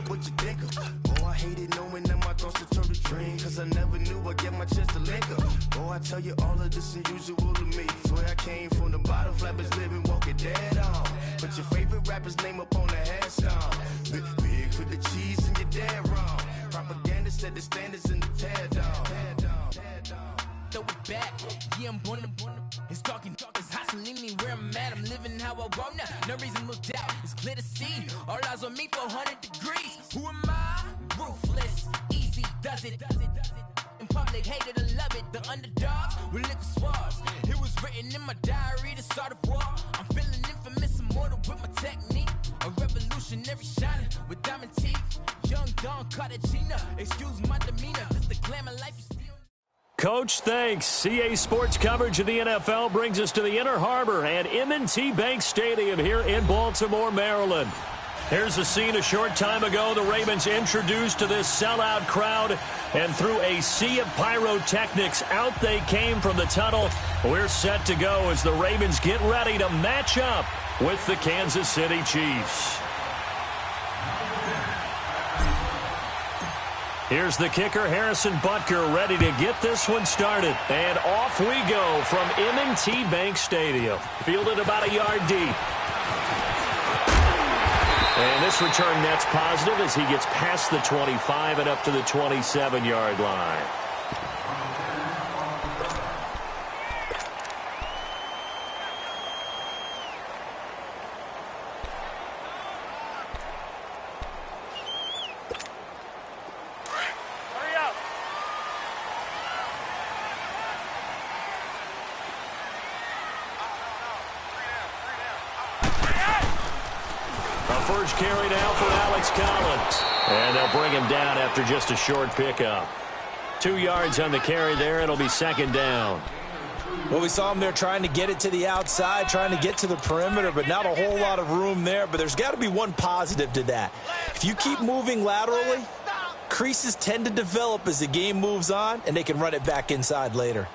what you think of. Oh, I hated knowing that my thoughts would turn to dream, cause I never knew I'd get my chance to link up. Oh, I tell you all of this unusual to me. Swear I came from the bottom, flappers living, walking dead on. Put your favorite rapper's name up on the headstone. Big for the cheese and you're dead wrong. Propaganda set the standards in the tear down. Throw it back, yeah, I'm born to it's talking, it's hustling me where I'm at. I'm living how I want now. No reason to doubt, it's clear to see. All eyes on me for 100 degrees. Who am I? Ruthless, easy, does it. In public, hated to love it. The underdogs with liquor swabs. It was written in my diary to start a war. I'm feeling infamous, immortal with my technique. A revolutionary shining with diamond teeth. Young Don Cartagena, excuse my demeanor. This the glamour life you steal. Coach, thanks. CA Sports coverage of the NFL brings us to the Inner Harbor and M&T Bank Stadium here in Baltimore, Maryland. Here's the scene a short time ago. The Ravens introduced to this sellout crowd, and through a sea of pyrotechnics, out they came from the tunnel. We're set to go as the Ravens get ready to match up with the Kansas City Chiefs. Here's the kicker, Harrison Butker, ready to get this one started. And off we go from M&T Bank Stadium. Fielded about a yard deep. And this return net's positive as he gets past the 25 and up to the 27-yard line. First carry now for Alex Collins. And they'll bring him down after just a short pickup. 2 yards on the carry there. It'll be second down. Well, we saw him there trying to get it to the outside, trying to get to the perimeter, but not a whole lot of room there. But there's got to be one positive to that. If you keep moving laterally, creases tend to develop as the game moves on, and they can run it back inside later.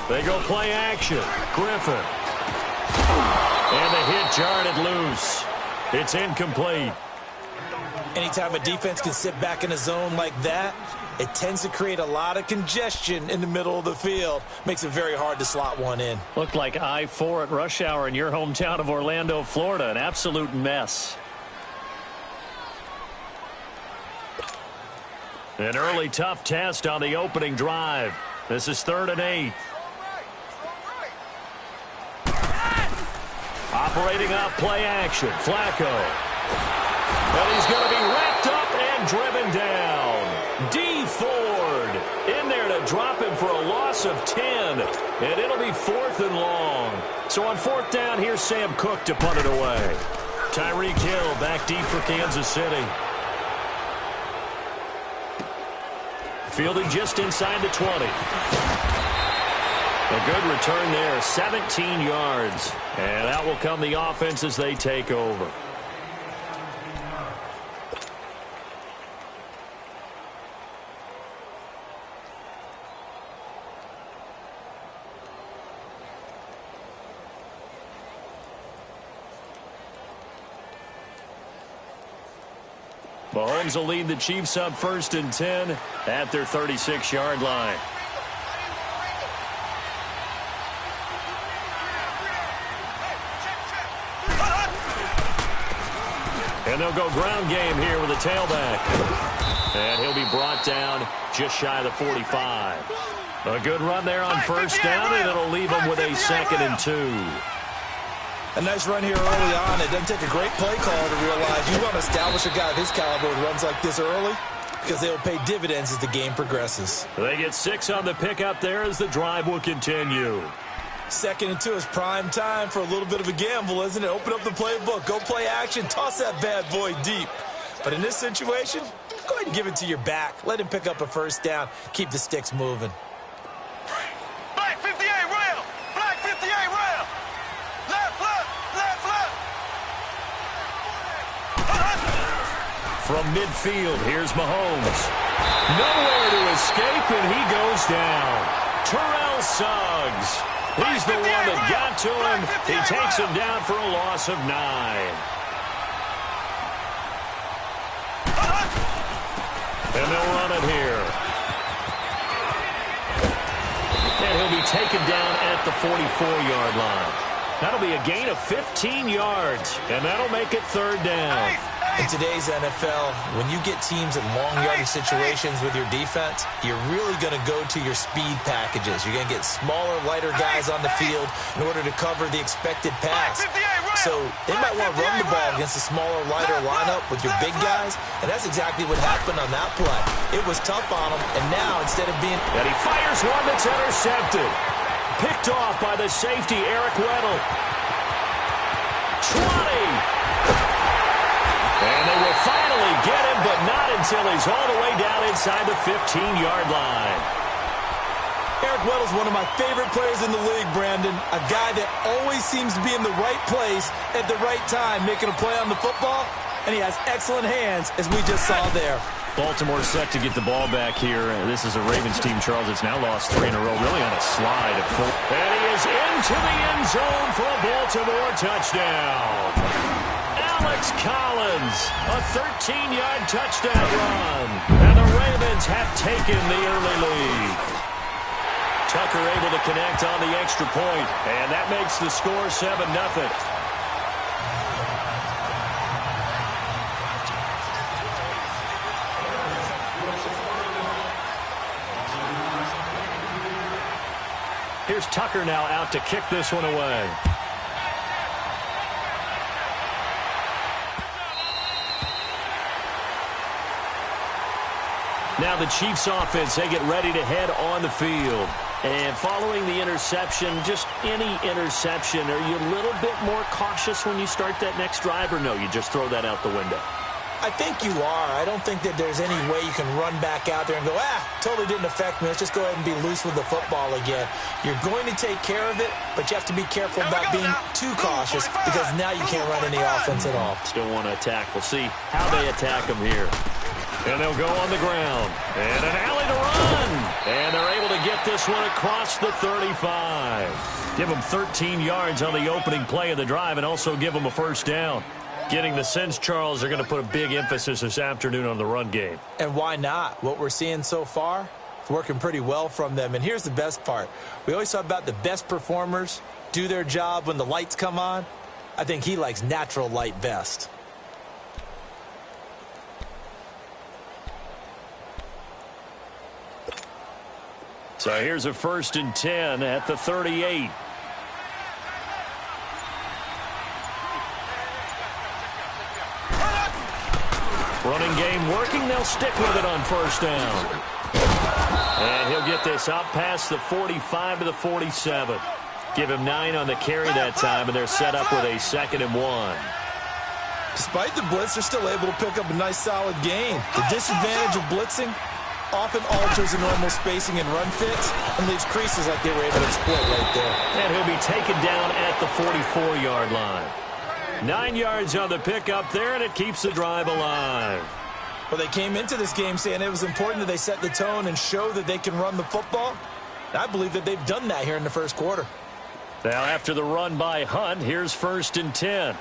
They go play action. Griffin. And the hit jarred loose. It's incomplete. Anytime a defense can sit back in a zone like that, it tends to create a lot of congestion in the middle of the field. Makes it very hard to slot one in. Looked like I-4 at rush hour in your hometown of Orlando, Florida. An absolute mess. An early tough test on the opening drive. This is 3rd and 8. Operating off play action. Flacco. And he's going to be wrapped up and driven down. D. Ford in there to drop him for a loss of 10. And it'll be 4th and long. So on 4th down, here's Sam Cook to punt it away. Tyreek Hill back deep for Kansas City. Fielding just inside the 20. A good return there, 17 yards. And out will come the offense as they take over. Mahomes will lead the Chiefs up 1st and 10 at their 36-yard line. And they'll go ground game here with a tailback. And he'll be brought down just shy of the 45. A good run there on 1st down, and it'll leave them with a 2nd and 2. A nice run here early on. It doesn't take a great play call to realize you want to establish a guy of his caliber with runs like this early because they will pay dividends as the game progresses. They get 6 on the pickup there as the drive will continue. 2nd and 2 is prime time for a little bit of a gamble, isn't it? Open up the playbook, go play action, toss that bad boy deep. But in this situation, go ahead and give it to your back. Let him pick up a 1st down. Keep the sticks moving. Black 58 rail! Black 58 rail! Left, left, left, left! From midfield, here's Mahomes. Nowhere to escape, and he goes down. Terrell Suggs. He's the one that got to him. He takes him down for a loss of 9. And they'll run it here. And he'll be taken down at the 44-yard line. That'll be a gain of 15 yards, and that'll make it 3rd down. In today's NFL, when you get teams in long yardage situations with your defense, you're really going to go to your speed packages. You're going to get smaller, lighter guys on the field in order to cover the expected pass. So they might want to run the ball against a smaller, lighter lineup with your big guys, and that's exactly what happened on that play. It was tough on them, and now instead of being... And he fires one that's intercepted. Picked off by the safety, Eric Weddle. 20. And they will finally get him, but not until he's all the way down inside the 15-yard line. Eric Weddle's one of my favorite players in the league, Brandon. A guy that always seems to be in the right place at the right time, making a play on the football, and he has excellent hands, as we just saw there. Baltimore set to get the ball back here. This is a Ravens team, Charles. It's now lost 3 in a row, really on a slide. And he is into the end zone for a Baltimore touchdown. Alex Collins, a 13-yard touchdown run. And the Ravens have taken the early lead. Tucker able to connect on the extra point, and that makes the score 7-0. Here's Tucker now out to kick this one away. Now the Chiefs offense, they get ready to head on the field. And following the interception, just any interception, are you a little bit more cautious when you start that next drive, or no, you just throw that out the window? I think you are. I don't think that there's any way you can run back out there and go, totally didn't affect me. Let's just go ahead and be loose with the football again. You're going to take care of it, but you have to be careful about being too cautious because now you can't run any offense at all. Still want to attack. We'll see how they attack them here. And they'll go on the ground. And an alley to run. And they're able to get this one across the 35. Give them 13 yards on the opening play of the drive and also give them a 1st down. Getting the sense, Charles, they're going to put a big emphasis this afternoon on the run game. And why not? What we're seeing so far is working pretty well from them. And here's the best part. We always talk about the best performers do their job when the lights come on. I think he likes natural light best. So here's a 1st and 10 at the 38. Running game working. They'll stick with it on 1st down. And he'll get this up past the 45 to the 47. Give him 9 on the carry that time, and they're set up with a 2nd and 1. Despite the blitz, they're still able to pick up a nice solid gain. The disadvantage of blitzing often alters the normal spacing and run fits and leaves creases like they were able to exploit right there. And he'll be taken down at the 44-yard line. 9 yards on the pickup there, and it keeps the drive alive. Well, they came into this game saying it was important that they set the tone and show that they can run the football. And I believe that they've done that here in the 1st quarter. Now after the run by Hunt, here's 1st and 10.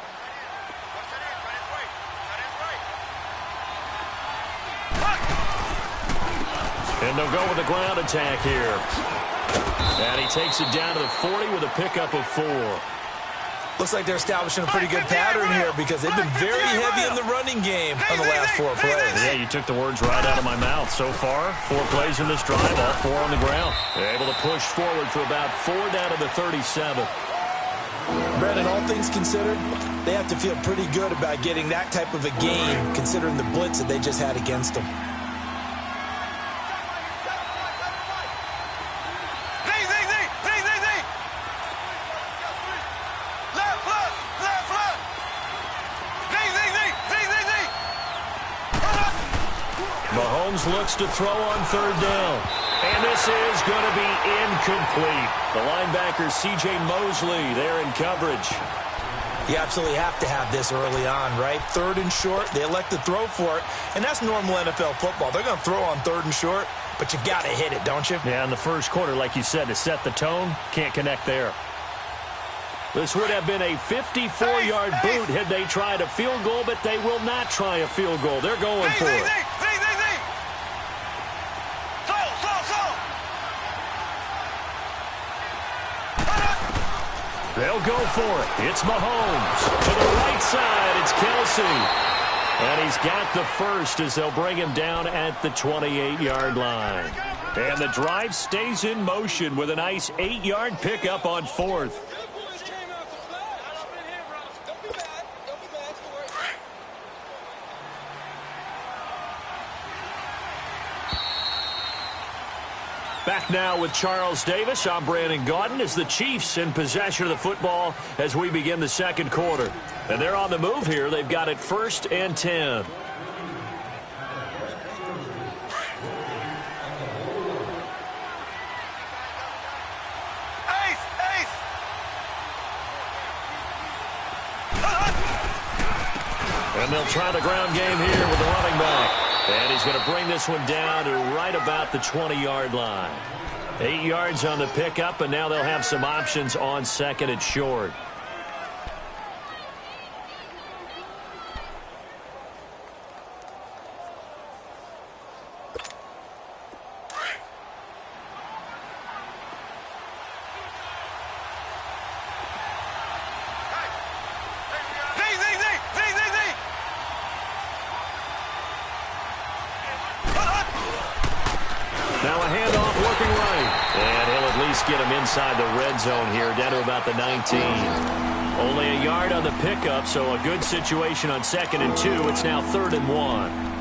And they'll go with a ground attack here. And he takes it down to the 40 with a pickup of 4. Looks like they're establishing a pretty good pattern here because they've been very heavy in the running game on the last 4 plays. Yeah, you took the words right out of my mouth. So far, 4 plays in this drive, all 4 on the ground. They're able to push forward for about 4 down to the 37. Brandon, all things considered, they have to feel pretty good about getting that type of a gain considering the blitz that they just had against them. Mahomes looks to throw on 3rd down. And this is going to be incomplete. The linebacker, C.J. Mosley, there in coverage. You absolutely have to have this early on, right? 3rd and short, they elect to throw for it, and that's normal NFL football. They're going to throw on 3rd and short, but you've got to hit it, don't you? Yeah, in the first quarter, like you said, to set the tone, can't connect there. This would have been a 54-yard boot had they tried a field goal, but they will not try a field goal. They're going for it. They'll go for it. It's Mahomes. To the right side, it's Kelsey. And he's got the first as they'll bring him down at the 28-yard line. And the drive stays in motion with a nice 8-yard pickup on 4th. Back now with Charles Davis. I'm Brandon Gaudin as the Chiefs in possession of the football as we begin the second quarter. And they're on the move here. They've got it 1st and 10. And they'll try the ground game here with the running back. And he's going to bring this one down to right about the 20-yard line. 8 yards on the pickup, and now they'll have some options on 2nd and short. Now a handoff working right. And he'll at least get him inside the red zone here, down to about the 19. Only a yard on the pickup, so a good situation on 2nd and 2. It's now 3rd and 1.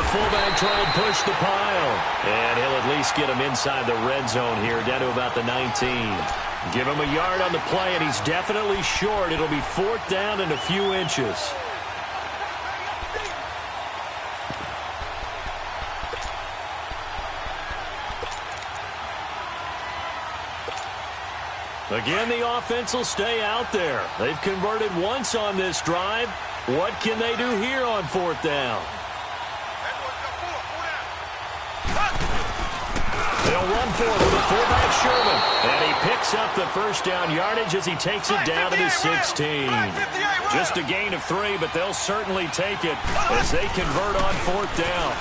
Fullback try and push the pile. And he'll at least get him inside the red zone here, down to about the 19. Give him a yard on the play, and he's definitely short. It'll be 4th down and a few inches. Again, the offense will stay out there. They've converted once on this drive. What can they do here on 4th down? They'll run for it with a fullback Sherman. And he picks up the first down yardage as he takes it down to the 16. Just a gain of 3, but they'll certainly take it as they convert on 4th down.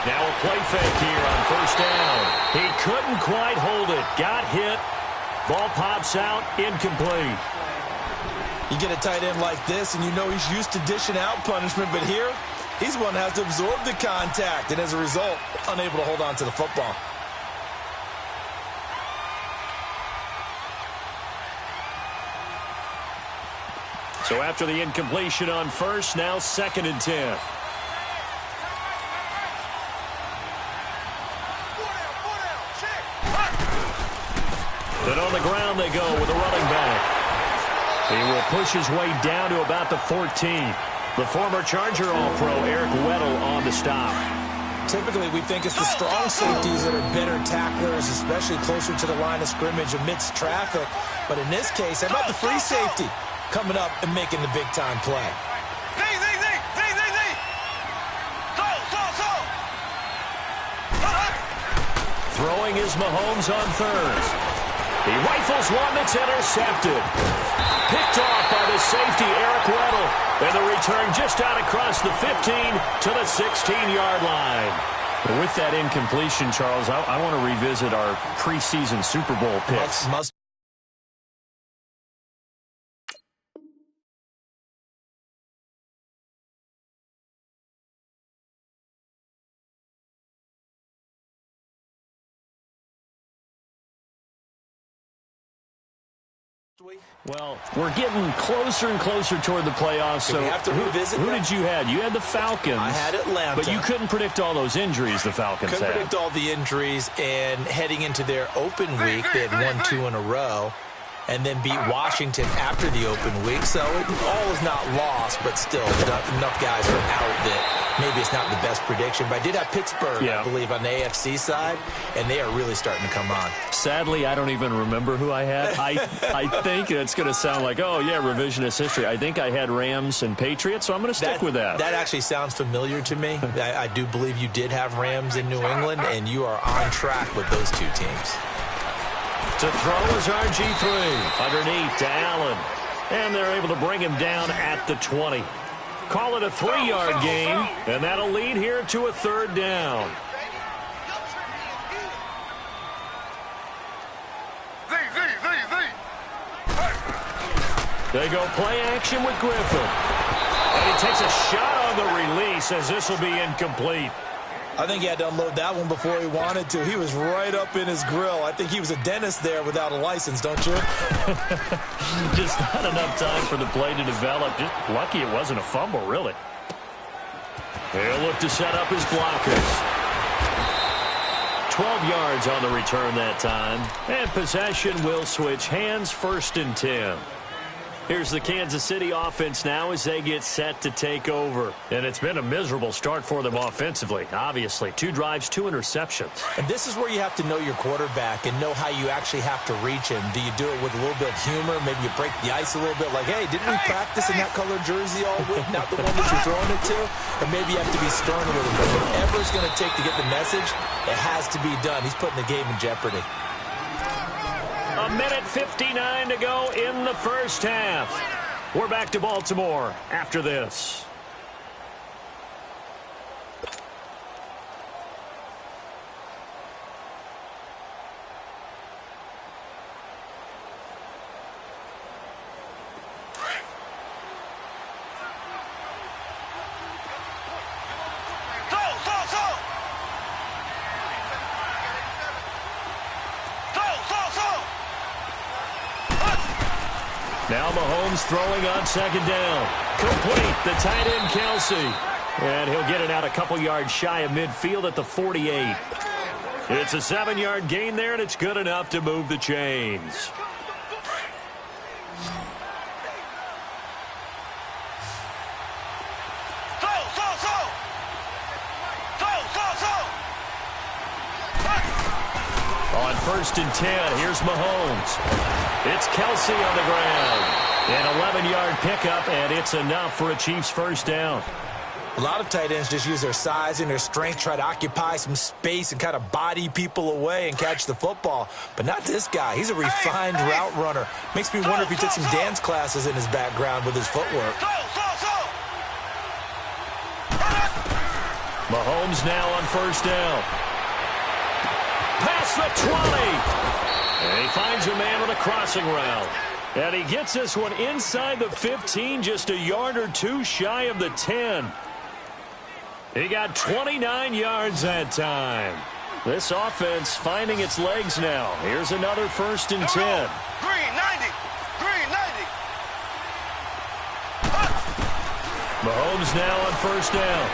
Now a play fake here on 1st down. He couldn't quite hold it. Got hit. Ball pops out. Incomplete. You get a tight end like this, and you know he's used to dishing out punishment, but here, he's one that has to absorb the contact, and as a result, unable to hold on to the football. So after the incompletion on 1st, now 2nd and 10. Then on the ground they go with a running back. He will push his way down to about the 14. The former Charger All-Pro Eric Weddle on the stop. Typically, we think it's the strong safeties that are better tacklers, especially closer to the line of scrimmage amidst traffic. But in this case, how about the free safety coming up and making the big-time play? Throwing is Mahomes on 3rd. He rifles one that's intercepted. Picked off by the safety, Eric Weddle. And the return just out across the 15 to the 16-yard line. With that incompletion, Charles, I want to revisit our preseason Super Bowl picks. Well, we're getting closer and closer toward the playoffs. So we have to revisit who did you have? You had the Falcons. I had Atlanta. But you couldn't predict all those injuries the Falcons had. Couldn't predict all the injuries, and heading into their open week, they had won 2 in a row. and then beat Washington after the open week. So all is not lost, but still enough guys are out that maybe it's not the best prediction. But I did have Pittsburgh, I believe, on the AFC side, and they are really starting to come on. Sadly, I don't even remember who I had. I think it's going to sound like, oh, yeah, revisionist history. I think I had Rams and Patriots, so I'm going to stick with that. That actually sounds familiar to me. I do believe you did have Rams in New England, and you are on track with those two teams. To throw is RG3. Underneath to Allen. And they're able to bring him down at the 20. Call it a 3-yard gain, and that'll lead here to a 3rd down. They go play action with Griffin. And he takes a shot on the release as this will be incomplete. I think he had to unload that one before he wanted to. He was right up in his grill. I think he was a dentist there without a license, don't you? Just not enough time for the play to develop. Just lucky it wasn't a fumble, really. He'll look to set up his blockers. 12 yards on the return that time. And possession will switch hands, 1st and 10. Here's the Kansas City offense now as they get set to take over. And it's been a miserable start for them offensively, obviously. 2 drives, 2 interceptions. And this is where you have to know your quarterback and know how you actually have to reach him. Do you do it with a little bit of humor? Maybe you break the ice a little bit, like, hey, didn't we practice in that color jersey all week? Not the one that you're throwing it to? Or maybe you have to be stern with him. But whatever it's going to take to get the message, it has to be done. He's putting the game in jeopardy. A minute 59 to go in the first half. We're back to Baltimore after this. Now Mahomes throwing on 2nd down. Complete, the tight end Kelsey. And he'll get it out a couple yards shy of midfield at the 48. It's a 7-yard gain there, and it's good enough to move the chains. On 1st and 10, here's Mahomes. It's Kelsey on the ground. An 11-yard pickup, and it's enough for a Chiefs 1st down. A lot of tight ends just use their size and their strength, try to occupy some space and kind of body people away and catch the football. But not this guy. He's a refined route runner. Makes me wonder if he took some dance classes in his background with his footwork. Mahomes now on 1st down. Past the 20. And he finds a man on the crossing route. And he gets this one inside the 15, just a yard or 2 shy of the 10. He got 29 yards that time. This offense finding its legs now. Here's another 1st and 10. Green 90. Green 90. Mahomes now on 1st down.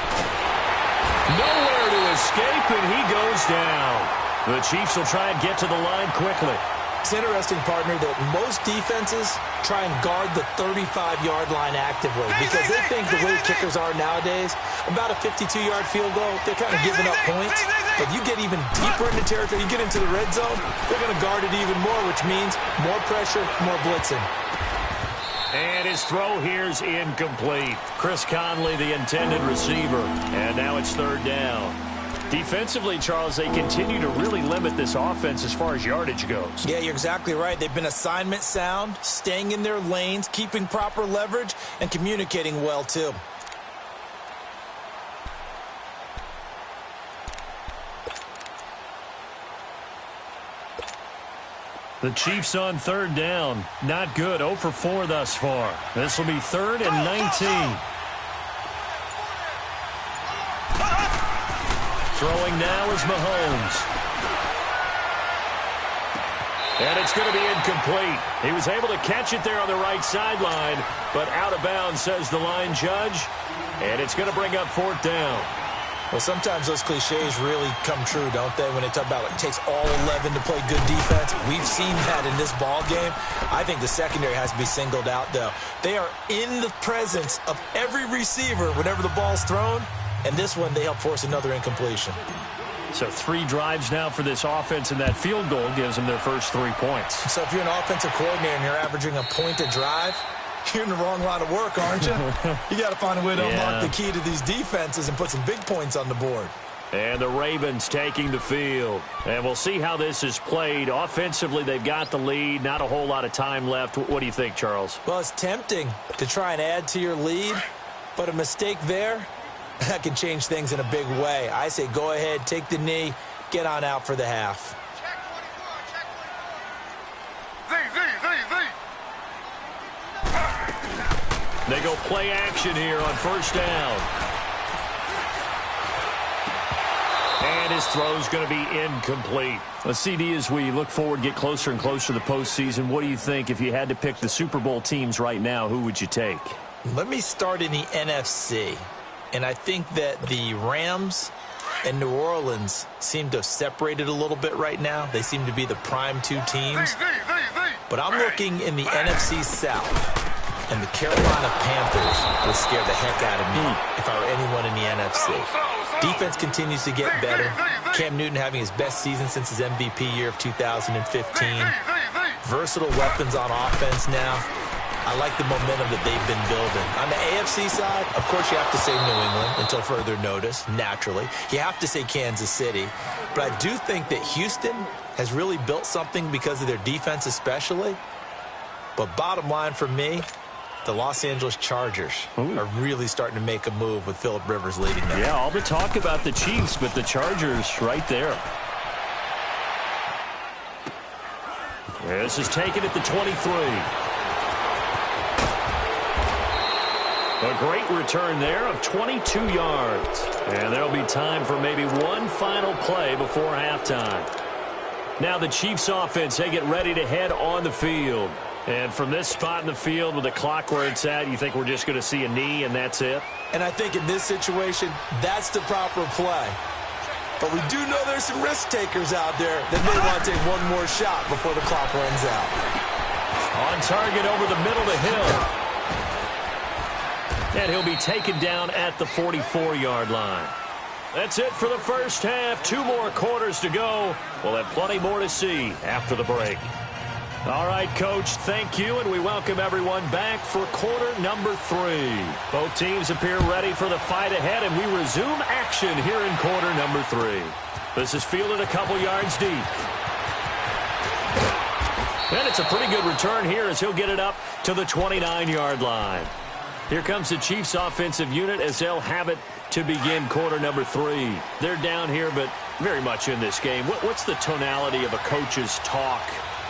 Nowhere to escape, and he goes down. The Chiefs will try and get to the line quickly. It's interesting, partner, that most defenses try and guard the 35-yard line actively because they think the way kickers are nowadays, about a 52-yard field goal, they're kind of giving up points. But you get even deeper into territory, you get into the red zone, they're going to guard it even more, which means more pressure, more blitzing. And his throw here's incomplete. Chris Conley, the intended receiver. And now it's 3rd down. Defensively, Charles, they continue to really limit this offense as far as yardage goes. Yeah, you're exactly right. They've been assignment sound, staying in their lanes, keeping proper leverage, and communicating well, too. The Chiefs on 3rd down. Not good. 0 for 4 thus far. This will be 3rd and 19. Throwing now is Mahomes. And it's going to be incomplete. He was able to catch it there on the right sideline, but out of bounds, says the line judge. And it's going to bring up 4th down. Well, sometimes those cliches really come true, don't they? When they talk about it takes all 11 to play good defense. We've seen that in this ball game. I think the secondary has to be singled out, though. They are in the presence of every receiver whenever the ball's thrown, and this one they help force another incompletion. So 3 drives now for this offense, and that field goal gives them their first 3 points. So if you're an offensive coordinator and you're averaging a point a drive, you're in the wrong line of work, aren't you? You got to find a way to unlock the key to these defenses and put some big points on the board. And the Ravens taking the field. And we'll see how this is played. Offensively, they've got the lead. Not a whole lot of time left. What do you think, Charles? Well, it's tempting to try and add to your lead, but a mistake there, that can change things in a big way. I say go ahead, take the knee, get on out for the half. They go play action here on first down. And his throw's going to be incomplete. Well, CD, as we look forward, get closer and closer to the postseason, what do you think if you had to pick the Super Bowl teams right now, who would you take? Let me start in the NFC. And I think that the Rams and New Orleans seem to have separated a little bit right now. They seem to be the prime 2 teams. But I'm looking in the NFC South. And the Carolina Panthers will scare the heck out of me if I were anyone in the NFC. Defense continues to get better. Cam Newton having his best season since his MVP year of 2015. Versatile weapons on offense now. I like the momentum that they've been building. On the AFC side, of course, you have to say New England until further notice, naturally. You have to say Kansas City. But I do think that Houston has really built something because of their defense especially. But bottom line for me, the Los Angeles Chargers are really starting to make a move with Phillip Rivers leading them. Yeah, all the talk about the Chiefs, but the Chargers right there. This is taken at the 23. A great return there of 22 yards. And there'll be time for maybe one final play before halftime. Now the Chiefs offense, they get ready to head on the field. And from this spot in the field with the clock where it's at, you think we're just going to see a knee and that's it? And I think in this situation, that's the proper play. But we do know there's some risk takers out there that may want to take one more shot before the clock runs out. On target over the middle to Hill. And he'll be taken down at the 44-yard line. That's it for the first half. 2 more quarters to go. We'll have plenty more to see after the break. All right, Coach, thank you, and we welcome everyone back for quarter number 3. Both teams appear ready for the fight ahead, and we resume action here in quarter number 3. This is fielded a couple yards deep. And it's a pretty good return here as he'll get it up to the 29-yard line. Here comes the Chiefs offensive unit as they'll have it to begin quarter number 3. They're down here, but very much in this game. What's the tonality of a coach's talk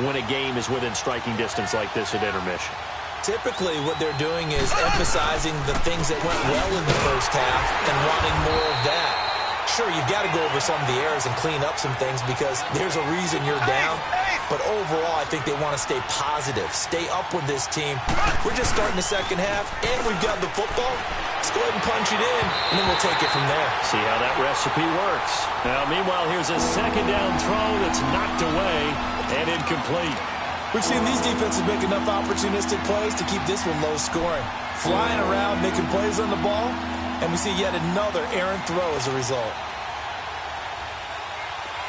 when a game is within striking distance like this at intermission? Typically, what they're doing is emphasizing the things that went well in the first half and wanting more of that. Sure, you've got to go over some of the errors and clean up some things because there's a reason you're down. But overall, I think they want to stay positive, stay up with this team. We're just starting the second half, and we've got the football. Let's go ahead and punch it in, and then we'll take it from there. See how that recipe works. Now, meanwhile, here's a second down throw that's knocked away and incomplete. We've seen these defenses make enough opportunistic plays to keep this one low scoring. Flying around, making plays on the ball, and we see yet another errant throw as a result.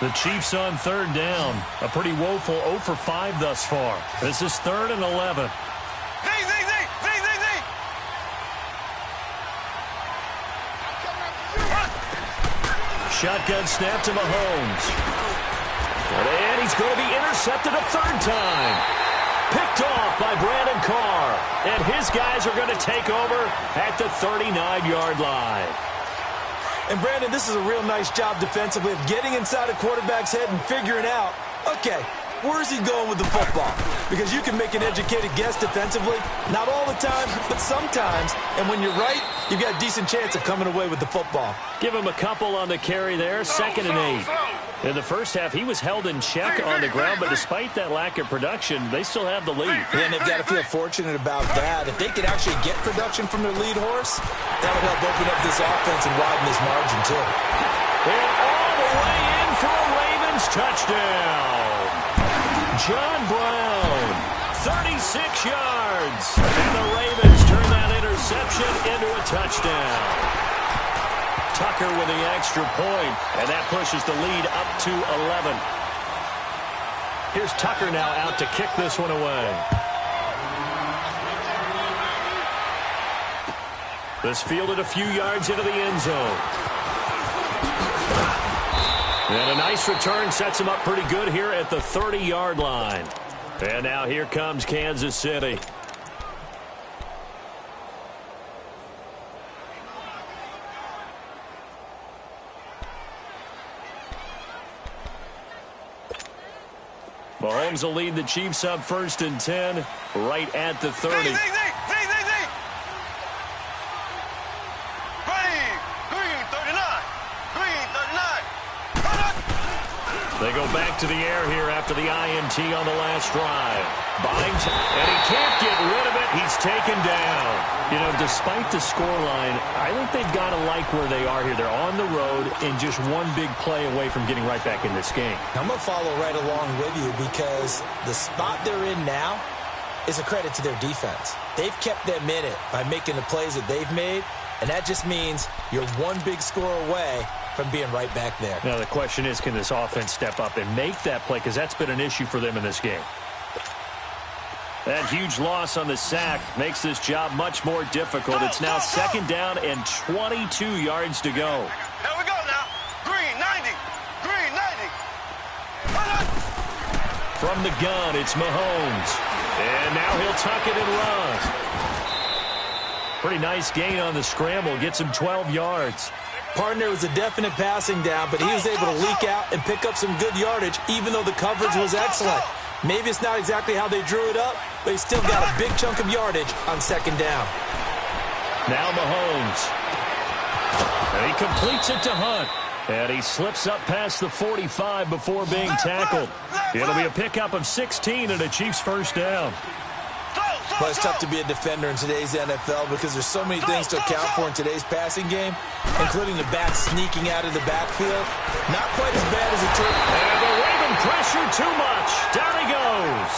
The Chiefs on third down. A pretty woeful 0 for 5 thus far. This is 3rd and 11. Shotgun snap to Mahomes. And he's going to be intercepted a 3rd time. Picked off by Brandon Carr. And his guys are going to take over at the 39-yard line. And, Brandon, this is a real nice job defensively of getting inside a quarterback's head and figuring out, okay, where is he going with the football? Because you can make an educated guess defensively, not all the time, but sometimes. And when you're right, you've got a decent chance of coming away with the football. Give him a couple on the carry there, 2nd and 8. In the first half, he was held in check on the ground, but despite that lack of production, they still have the lead. And they've got to feel fortunate about that. If they could actually get production from their lead horse, that would help open up this offense and widen this margin, too. And all the way in for a Ravens touchdown. John Brown, 36 yards. And the Ravens turn that interception into a touchdown. Tucker with the extra point, and that pushes the lead up to 11. Here's Tucker now out to kick this one away. This fielded a few yards into the end zone. And a nice return sets him up pretty good here at the 30-yard line. And now here comes Kansas City. Mahomes will lead the Chiefs up 1st and 10, right at the 30. Green 39. They go back to the air here after the INT on the last drive. Binds, and he can't get rid of it. He's taken down. You know, despite the scoreline, I think they've got to like where they are here. They're on the road and just one big play away from getting right back in this game. I'm going to follow right along with you because the spot they're in now is a credit to their defense. They've kept them in it by making the plays that they've made, and that just means you're one big score away from being right back there. Now the question is, can this offense step up and make that play? Because that's been an issue for them in this game. That huge loss on the sack makes this job much more difficult. It's now 2nd down and 22 yards to go. Here we go now. Green 90. Green 90. From the gun, it's Mahomes. And now he'll tuck it and run. Pretty nice gain on the scramble. Gets him 12 yards. Partner was a definite passing down, but he was able to leak out and pick up some good yardage, even though the coverage was excellent. Maybe it's not exactly how they drew it up, but he still got a big chunk of yardage on 2nd down. Now Mahomes. And he completes it to Hunt. And he slips up past the 45 before being tackled. It'll be a pickup of 16 and a Chiefs 1st down. But it's tough to be a defender in today's NFL because there's so many things to account for in today's passing game, including the backs sneaking out of the backfield. Not quite as bad as it took. And the Raven pressure too much. Down he goes.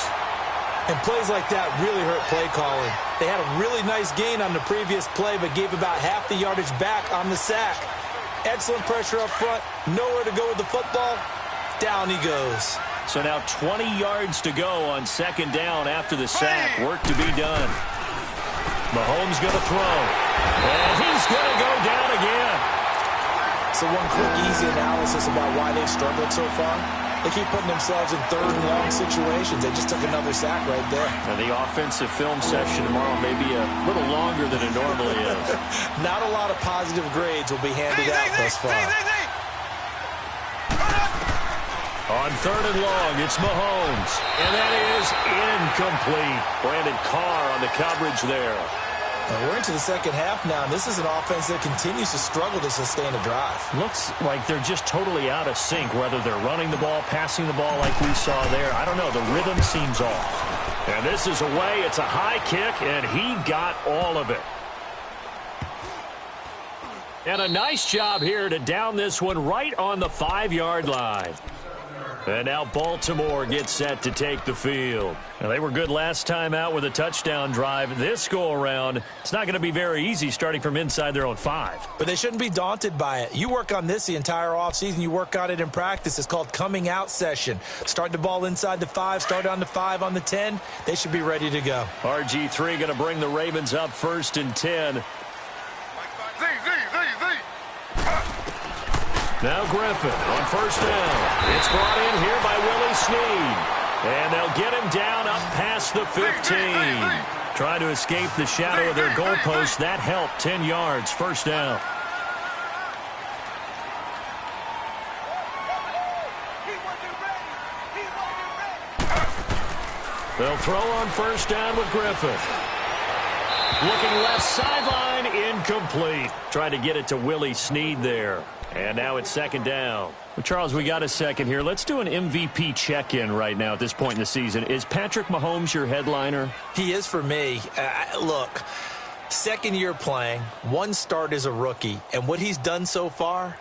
And plays like that really hurt play calling. They had a really nice gain on the previous play, but gave about half the yardage back on the sack. Excellent pressure up front. Nowhere to go with the football. Down he goes. So now 20 yards to go on 2nd down after the sack. Work to be done. Mahomes going to throw. And he's going to go down again. So one quick, easy analysis about why they've struggled so far. They keep putting themselves in 3rd and long situations. They just took another sack right there. And the offensive film session tomorrow may be a little longer than it normally is. Not a lot of positive grades will be handed out thus far. On 3rd and long, it's Mahomes. And that is incomplete. Brandon Carr on the coverage there. We're into the 2nd half now, and this is an offense that continues to struggle to sustain a drive. Looks like they're just totally out of sync, whether they're running the ball, passing the ball like we saw there. I don't know. The rhythm seems off. And this is away. It's a high kick, and he got all of it. And a nice job here to down this one right on the 5-yard line. And now Baltimore gets set to take the field. Now, they were good last time out with a touchdown drive. This go-around, it's not going to be very easy starting from inside their own 5. But they shouldn't be daunted by it. You work on this the entire offseason. You work on it in practice. It's called coming out session. Start the ball inside the 5, start on the 5, on the 10. They should be ready to go. RG3 going to bring the Ravens up 1st and 10. Now Griffin on 1st down. It's brought in here by Willie Snead. And they'll get him down up past the 15. Trying to escape the shadow of their goalpost. That helped. 10 yards. 1st down. They'll throw on 1st down with Griffin. Looking left sideline, incomplete. Trying to get it to Willie Snead there. And now it's second down. Well, Charles, we got a second here. Let's do an MVP check-in right now at this point in the season. Is Patrick Mahomes your headliner? He is for me. Look, second year playing, one start as a rookie, and what he's done so far,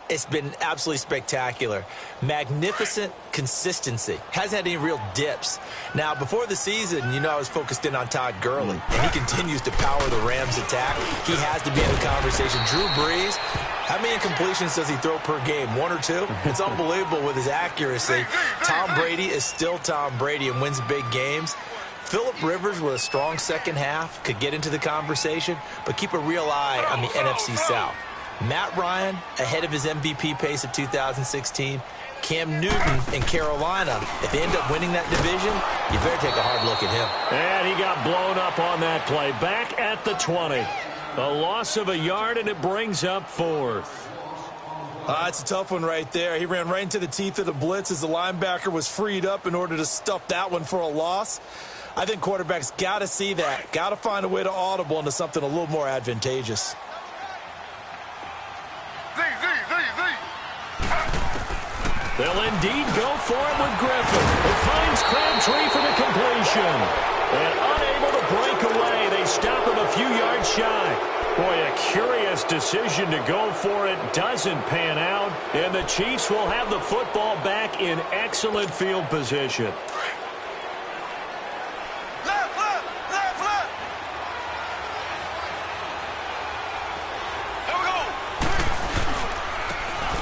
it's been absolutely spectacular. Magnificent consistency. Hasn't had any real dips. Now, before the season, I was focused in on Todd Gurley, and he continues to power the Rams' attack. He has to be in the conversation. Drew Brees, how many incompletions does he throw per game? One or two? It's unbelievable with his accuracy. Tom Brady is still Tom Brady and wins big games. Phillip Rivers with a strong second half could get into the conversation, but keep a real eye on the NFC South. Matt Ryan ahead of his MVP pace of 2016. Cam Newton in Carolina. If they end up winning that division, you better take a hard look at him. And he got blown up on that play. Back at the 20. A loss of a yard, and it brings up fourth. It's a tough one right there. He ran right into the teeth of the blitz as the linebacker was freed up in order to stuff that one for a loss. I think quarterbacks got to see that. Got to find a way to audible into something a little more advantageous. They'll indeed go for it with Griffin. It finds Crabtree for the completion. And unable to break away, they stop him a few yards shy. Boy, a curious decision to go for it. Doesn't pan out. And the Chiefs will have the football back in excellent field position.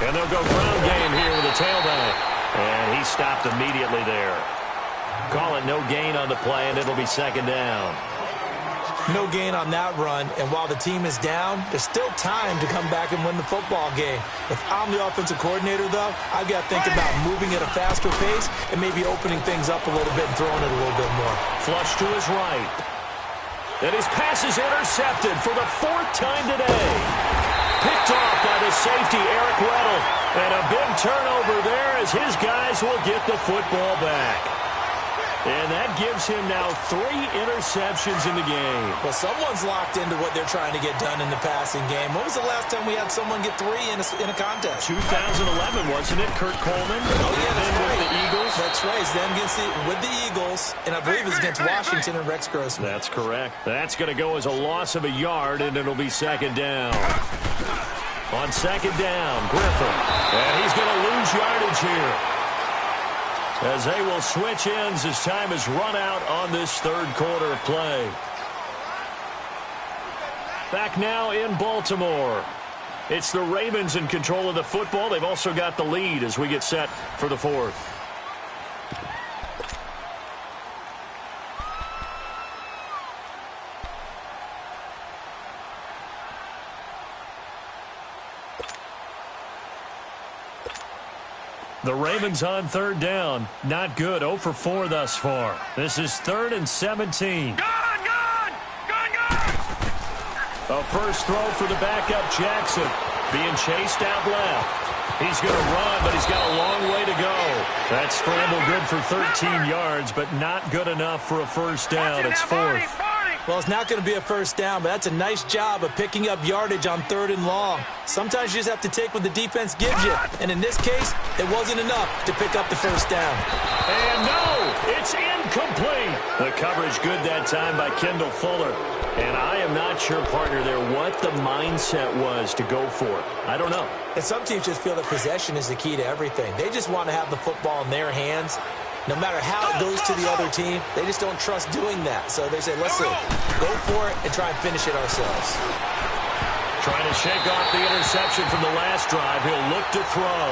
And they'll go ground game here with a tailback. And he stopped immediately there. Call it no gain on the play, and it'll be second down. No gain on that run, and while the team is down, there's still time to come back and win the football game. If I'm the offensive coordinator, though, I've got to think about moving at a faster pace and maybe opening things up a little bit and throwing it a little bit more. Flush to his right. And his pass is intercepted for the fourth time today. Picked off by the safety, Eric Weddle. And a big turnover there as his guys will get the football back. And that gives him now 3 interceptions in the game. Well, someone's locked into what they're trying to get done in the passing game. When was the last time we had someone get 3 in a contest? 2011, wasn't it? Kurt Coleman. Oh, yeah, that's right. With the Eagles. That's right. It's them with the Eagles. And I believe it's against Washington and Rex Grossman. That's correct. That's going to go as a loss of a yard, and it'll be second down. On second down, Griffin. And he's going to lose yardage here, as they will switch ends as time is run out on this third quarter of play. Back now in Baltimore. It's the Ravens in control of the football. They've also got the lead as we get set for the fourth. The Ravens on third down. Not good. 0 for 4 thus far. This is 3rd and 17. A first throw for the backup Jackson. Being chased out left. He's going to run, but he's got a long way to go. That scramble good for 13 yards, but not good enough for a first down. It's 4th. Well, it's not going to be a first down, but that's a nice job of picking up yardage on 3rd and long. Sometimes you just have to take what the defense gives you. And in this case, it wasn't enough to pick up the first down. And no, it's incomplete. The coverage good that time by Kendall Fuller. And I am not sure, partner, there what the mindset was to go for it. I don't know. And some teams just feel that possession is the key to everything. They just want to have the football in their hands. No matter how it goes to the other team, they just don't trust doing that. So they say, listen, go for it and try and finish it ourselves. Trying to shake off the interception from the last drive. He'll look to throw.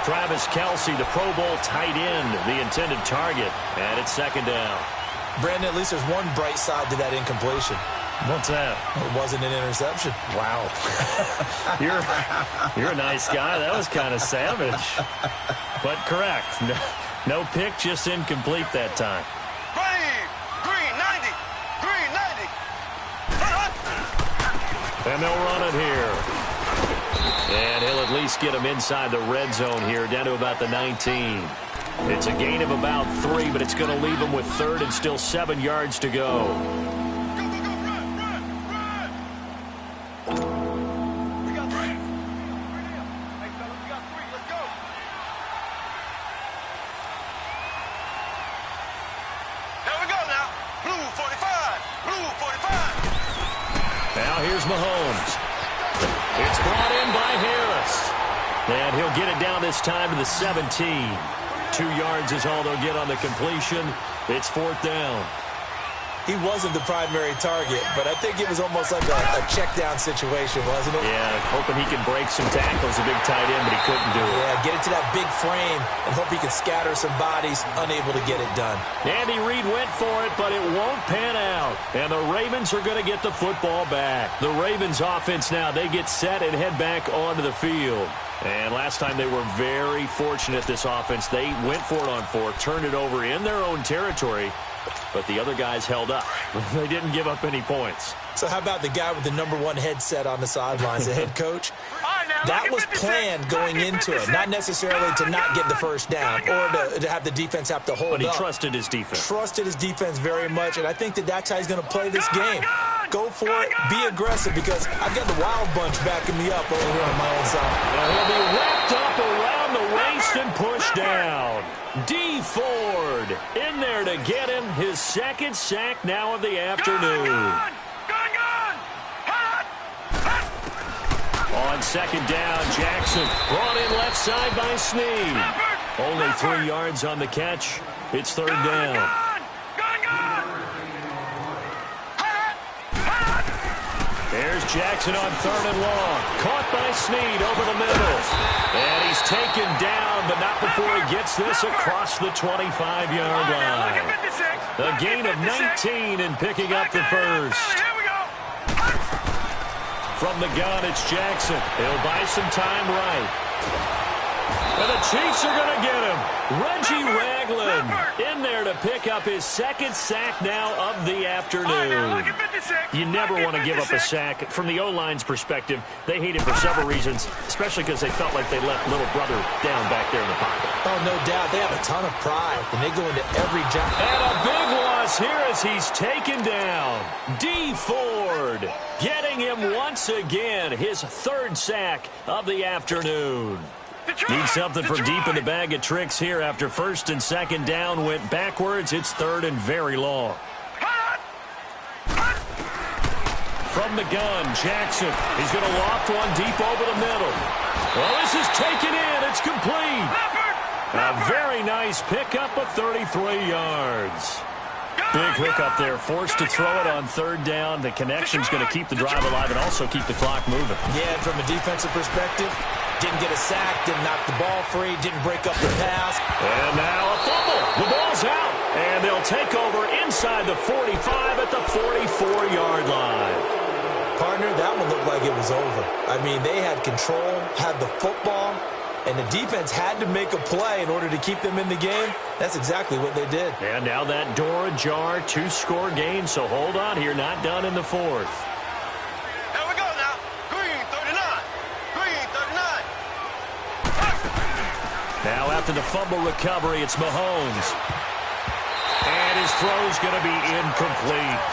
Travis Kelce, the Pro Bowl tight end, the intended target. And it's second down. Brandon, at least there's one bright side to that incompletion. What's that? It wasn't an interception. Wow. You're a nice guy. That was kind of savage. But correct. No pick, just incomplete that time. Green 90. And they'll run it here. And he'll at least get him inside the red zone here, down to about the 19. It's a gain of about 3, but it's going to leave him with 3rd and still 7 yards to go. Here's Mahomes. It's brought in by Harris. And he'll get it down this time to the 17. 2 yards is all they'll get on the completion. It's 4th down. He wasn't the primary target, but I think it was almost like a check-down situation, wasn't it? Yeah, hoping he can break some tackles, a big tight end, but he couldn't do it. Yeah, get it to that big frame and hope he can scatter some bodies, unable to get it done. Andy Reid went for it, but it won't pan out. And the Ravens are going to get the football back. The Ravens offense now, they get set and head back onto the field. And last time they were very fortunate, this offense. They went for it on 4th, turned it over in their own territory, but the other guys held up. They didn't give up any points. So how about the guy with the #1 headset on the sidelines, the head coach? That was planned going into it, not necessarily to not get the first down or to have the defense have to hold up. But he trusted his defense. Trusted his defense very much, and I think that's how he's going to play this game. Go for it, be aggressive, because I've got the Wild Bunch backing me up over here on my own side. And he'll be wrapped up around the waist and pushed down. D. Ford in there to get him his 2nd sack now of the afternoon. On 2nd down, Jackson brought in left side by Snead. Only 3 yards on the catch. It's 3rd down. There's Jackson on 3rd and long. Caught by Snead over the middle. And he's taken down, but not before he gets this across the 25-yard line. A gain of 19 and picking up the first. From the gun, it's Jackson. He'll buy some time right. And the Chiefs are going to get him. Reggie Ragland in there to pick up his 2nd sack now of the afternoon. You never want to give up a sack. From the O-line's perspective, they hate it for several reasons, especially because they felt like they left little brother down back there in the pocket. Oh, no doubt. They have a ton of pride, and they go into every job. And a big loss here as he's taken down. D. Ford getting him once again, his 3rd sack of the afternoon. Need something from deep in the bag of tricks here after 1st and 2nd down went backwards. It's 3rd and very long. From the gun, Jackson. He's going to loft one deep over the middle. Well, this is taken in. It's complete. A very nice pickup of 33 yards. Big hookup there, forced to throw it on 3rd down. The connection's going to keep the drive alive and also keep the clock moving. Yeah, and from a defensive perspective, didn't get a sack, didn't knock the ball free, didn't break up the pass. And now a fumble. The ball's out. And they'll take over inside the 45 at the 44-yard line. Partner, that one looked like it was over. I mean, they had control, had the football, and the defense had to make a play in order to keep them in the game. That's exactly what they did. And now that door ajar, 2-score game, so hold on here, not done in the 4th. Here we go now. Green 39. Green 39. Now after the fumble recovery, it's Mahomes. And his throw's going to be incomplete.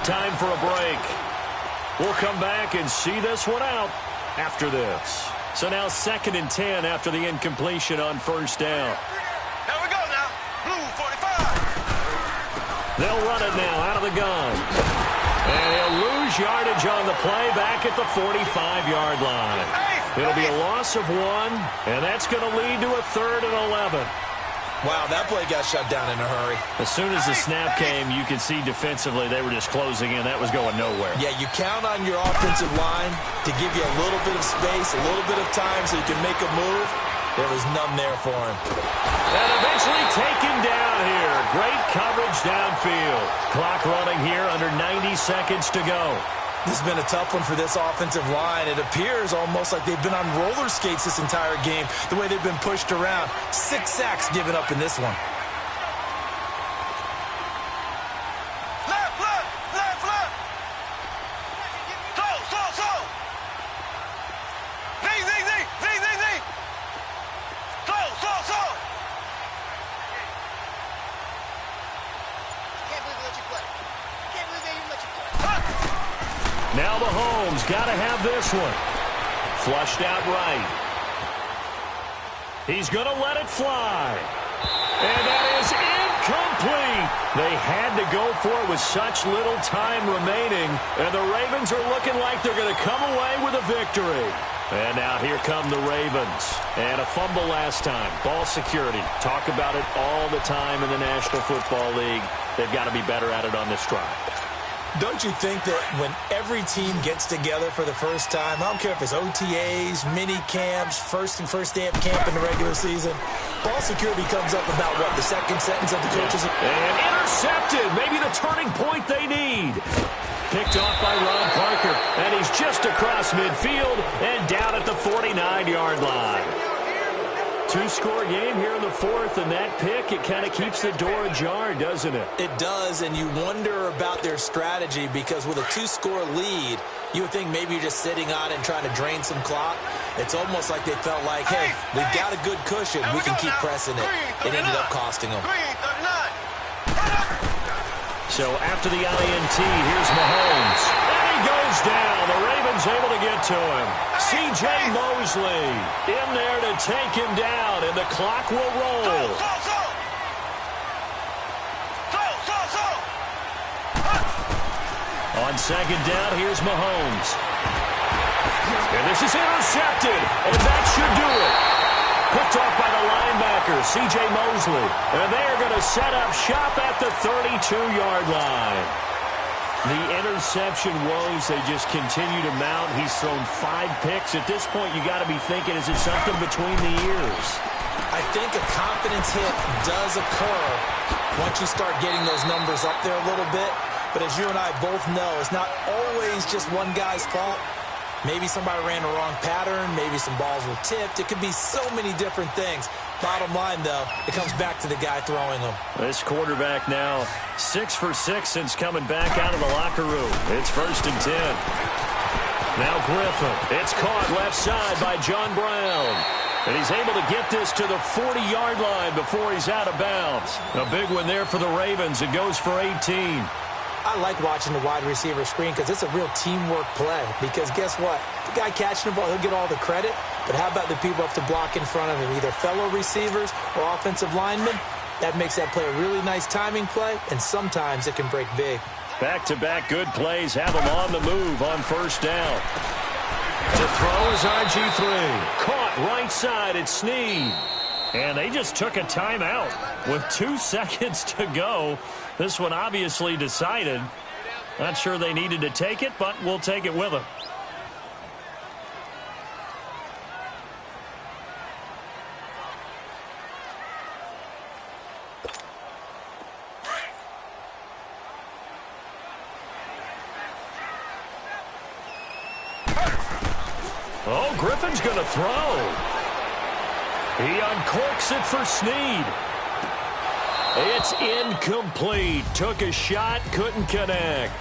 Time for a break. We'll come back and see this one out after this. So now 2nd and 10 after the incompletion on 1st down. Here we go now. Blue 45. They'll run it now out of the gun. And he'll lose yardage on the play back at the 45-yard line. It'll be a loss of 1, and that's going to lead to a 3rd and 11. Wow, that play got shut down in a hurry. As soon as the snap came, you could see defensively they were just closing in. That was going nowhere. Yeah, you count on your offensive line to give you a little bit of space, a little bit of time so you can make a move. There was none there for him. And eventually taken down here. Great coverage downfield. Clock running here under 90 seconds to go. This has been a tough one for this offensive line. It appears almost like they've been on roller skates this entire game, the way they've been pushed around. 6 sacks given up in this one. Left, left, left, left. Slow, slow, slow. Z, Z, Z, Z, Z, Z. Slow, slow, slow. Can't believe they let you play. Can't believe they even let you play. Now Mahomes got to have this one. Flushed out right. He's going to let it fly. And that is incomplete. incomplete. They had to go for it with such little time remaining, and the Ravens are looking like they're going to come away with a victory. And now here come the Ravens. And a fumble last time. Ball security. Talk about it all the time in the National Football League. They've got to be better at it on this drive. Don't you think that when every team gets together for the first time, I don't care if it's OTAs, mini camps, first day of camp in the regular season, ball security comes up about, what, the second sentence of the coaches? And intercepted. Maybe the turning point they need. Picked off by Ron Parker, and he's just across midfield and down at the 49-yard line. Two-score game here in the fourth, and that pick, it kind of keeps the door ajar, doesn't it? It does, and you wonder about their strategy because with a two-score lead, you would think maybe you're just sitting on it and trying to drain some clock. It's almost like they felt like, hey, we've got a good cushion. We can keep pressing it. It ended up costing them. So after the INT, here's Mahomes. And he goes down. The Ravens able to get to him. C.J. Mosley in there to take him down, and the clock will roll. On second down, here's Mahomes. And this is intercepted, and that should do it. Picked off by the linebacker, C.J. Mosley. And they are going to set up shop at the 32-yard line. The interception woes, they just continue to mount. He's thrown 5 picks. At this point, you got to be thinking, is it something between the ears? I think a confidence hit does occur once you start getting those numbers up there a little bit. But as you and I both know, it's not always just one guy's fault. Maybe somebody ran the wrong pattern. Maybe some balls were tipped. It could be so many different things. Bottom line, though, it comes back to the guy throwing them. This quarterback now 6 for 6 since coming back out of the locker room. It's 1st and 10. Now Griffin. It's caught left side by John Brown. And he's able to get this to the 40-yard line before he's out of bounds. A big one there for the Ravens. It goes for 18. I like watching the wide receiver screen because it's a real teamwork play. Because guess what? The guy catching the ball, he'll get all the credit. But how about the people have to block in front of him, either fellow receivers or offensive linemen? That makes that play a really nice timing play, and sometimes it can break big. Back-to-back good plays have him on the move on first down. To throw is RG3. Caught right side at Snead. And they just took a timeout with 2 seconds to go. This one obviously decided. Not sure they needed to take it, but we'll take it with them. Oh, Griffin's going to throw. He uncorks it for Snead. It's incomplete. Took a shot, couldn't connect.